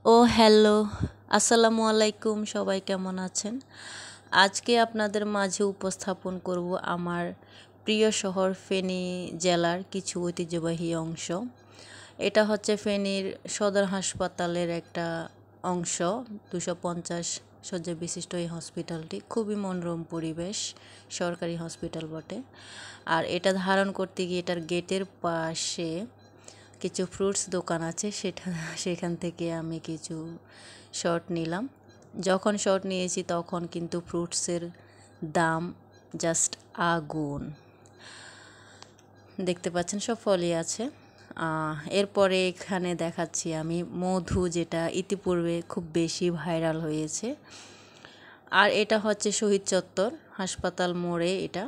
ও hello, আসসালামু আলাইকুম। সবাই কেমন আছেন? আজকে আপনাদের মাঝে উপস্থাপন করব আমার প্রিয় শহর ফেনী জেলার কিছু ঐতিহ্যবাহী অংশ। এটা হচ্ছে ফেনীর সদর হাসপাতালের একটা অংশ। 250 শয্যা বিশিষ্ট এই হসপিটালটি খুবই মনোরম পরিবেশ, সরকারি হসপিটাল বটে। আর এটা ধারণ করতে গিয়ে এটার গেটের পাশে কিছু ফ্রুটস দোকান আছে, সেখান থেকে আমি কিছু শর্ট নিলাম। যখন শর্ট নিয়েছি তখন কিন্তু ফ্রুটসের দাম জাস্ট আগুন। দেখতে পাচ্ছেন সব ফলই আছে। এরপরে এখানে দেখাচ্ছি আমি মধু, যেটা ইতিপূর্বে খুব বেশি ভাইরাল হয়েছে। আর এটা হচ্ছে শহীদ চত্বর, হাসপাতাল মোড়ে। এটা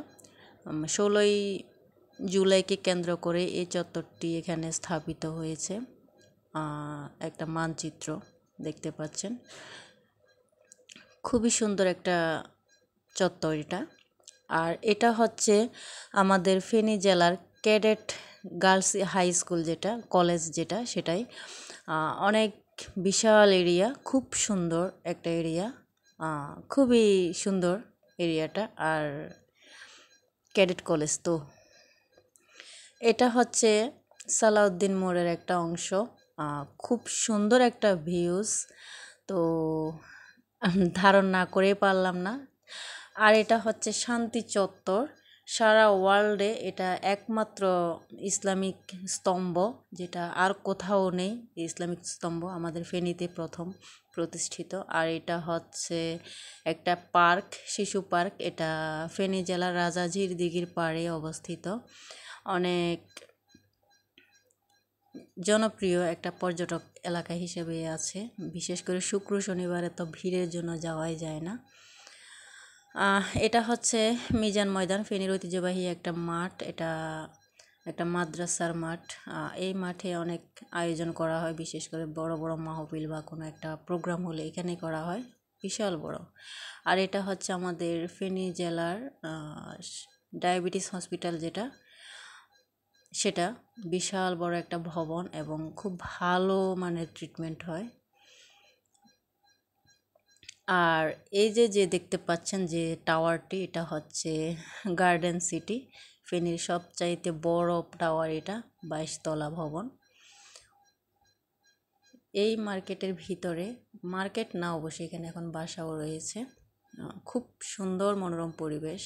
16ই জুলাইকে কেন্দ্র করে এই চত্বরটি এখানে স্থাপিত হয়েছে। একটা মানচিত্র দেখতে পাচ্ছেন, খুবই সুন্দর একটা চত্বর এটা। আর এটা হচ্ছে আমাদের ফেনী জেলার ক্যাডেট গার্লস হাই স্কুল, যেটা কলেজ, যেটা সেটাই। অনেক বিশাল এরিয়া, খুব সুন্দর একটা এরিয়া, খুবই সুন্দর এরিয়াটা। আর ক্যাডেট কলেজ তো এটা হচ্ছে সালাউদ্দিন মোড়ের একটা অংশ। খুব সুন্দর একটা ভিউজ, তো ধারণ না করেই পারলাম না। আর এটা হচ্ছে শান্তি চত্বর, সারা ওয়ার্ল্ডে এটা একমাত্র ইসলামিক স্তম্ভ, যেটা আর কোথাও নেই। ইসলামিক স্তম্ভ আমাদের ফেনীতে প্রথম প্রতিষ্ঠিত। আর এটা হচ্ছে একটা পার্ক, শিশু পার্ক। এটা ফেনী জেলার রাজাঝির দিঘির পাড়ে অবস্থিত। অনেক জনপ্রিয় একটা পর্যটক এলাকা হিসেবে আছে, বিশেষ করে শুক্র শনিবারে তো ভিড়ের জন্য যাওয়াই যায় না। এটা হচ্ছে মিজান ময়দান, ফেনীর ঐতিহ্যবাহী একটা মাঠ। এটা একটা মাদ্রাসার মাঠ। এই মাঠে অনেক আয়োজন করা হয়, বিশেষ করে বড় বড় মাহফিল বা কোনো একটা প্রোগ্রাম হলে এখানেই করা হয়, বিশাল বড়। আর এটা হচ্ছে আমাদের ফেনী জেলার ডায়াবেটিস হসপিটাল, যেটা সেটা বিশাল বড় একটা ভবন এবং খুব ভালো মানের ট্রিটমেন্ট হয়। আর এই যে দেখতে পাচ্ছেন যে টাওয়ারটি, এটা হচ্ছে গার্ডেন সিটি, ফেনীর সবচাইতে বড় টাওয়ার এটা, 22 তলা ভবন। এই মার্কেটের ভিতরে, মার্কেট না অবশ্যই, এখানে এখন বাসাও রয়েছে। খুব সুন্দর মনোরম পরিবেশ।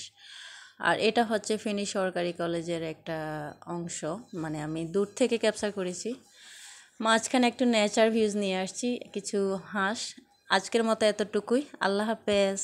আর এটা হচ্ছে ফেনী সরকারি কলেজের একটা অংশ, মানে আমি দূর থেকে ক্যাপচার করেছি। মাঝখানে একটু নেচার ভিউজ নিয়ে আসছি, কিছু হাঁস। আজকের মতো এতটুকুই, আল্লাহ হাফেজ।